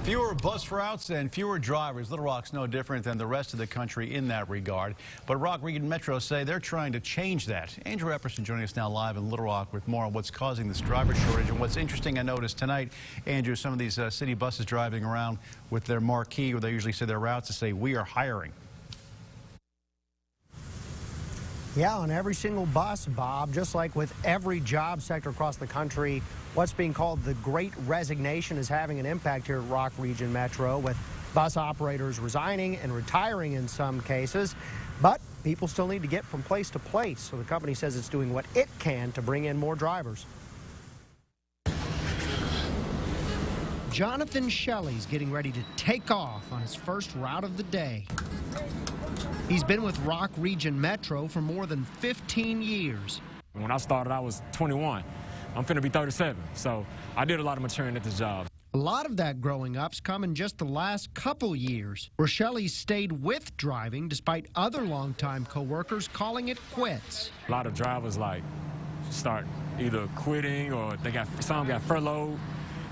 Fewer bus routes and fewer drivers. Little Rock's no different than the rest of the country in that regard. But Rock Region Metro say they're trying to change that. Andrew Epperson joining us now live in Little Rock with more on what's causing this driver shortage. And what's interesting, I noticed tonight, Andrew, some of these city buses driving around with their marquee, where they usually say their routes, to say, "We are hiring." Yeah, on every single bus, Bob, just like with every job sector across the country, what's being called the Great Resignation is having an impact here at Rock Region Metro, with bus operators resigning and retiring in some cases. But people still need to get from place to place, so the company says it's doing what it can to bring in more drivers. Jonathan Shelley's getting ready to take off on his first route of the day. He's been with Rock Region Metro for more than 15 years. When I started, I was 21. I'm finna be 37, so I did a lot of maturing at this job. A lot of that growing up's come in just the last couple years, where Shelley stayed with driving despite other longtime co-workers calling it quits. A lot of drivers start either quitting or some got furloughed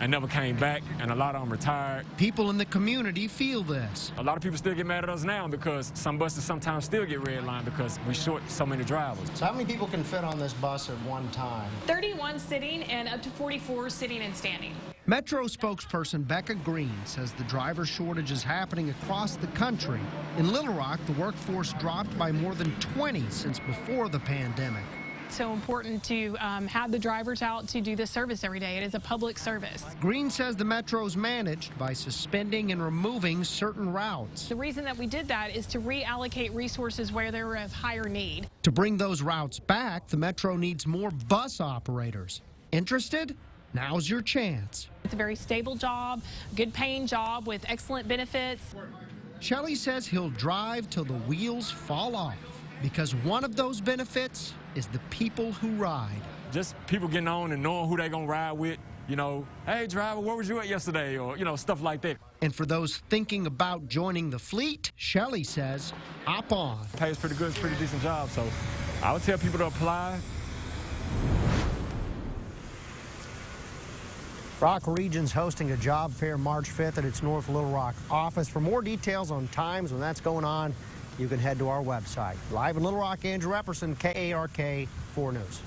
and never came back, and a lot of them retired. People in the community feel this. A lot of people still get mad at us now because some buses sometimes still get redlined because we short so many drivers. So how many people can fit on this bus at one time? 31 sitting and up to 44 sitting and standing. Metro spokesperson Becca Green says the driver shortage is happening across the country. In Little Rock, the workforce dropped by more than 20 since before the pandemic. It's so important to have the drivers out to do this service every day. It is a public service. Green says the Metro's managed by suspending and removing certain routes. The reason that we did that is to reallocate resources where they were of higher need. To bring those routes back, the Metro needs more bus operators. Interested? Now's your chance. It's a very stable job, good paying job with excellent benefits. Shelley says he'll drive till the wheels fall off, because one of those benefits is the people who ride. Just people getting on and knowing who they're going to ride with. You know, hey, driver, where was you at yesterday? Or, you know, stuff like that. And for those thinking about joining the fleet, Shelley says, hop on. Pays pretty good, it's a pretty decent job, so I would tell people to apply. Rock Region's hosting a job fair March 5th at its North Little Rock office. For more details on times when that's going on, you can head to our website. Live in Little Rock, Andrew Epperson, KARK 4 News.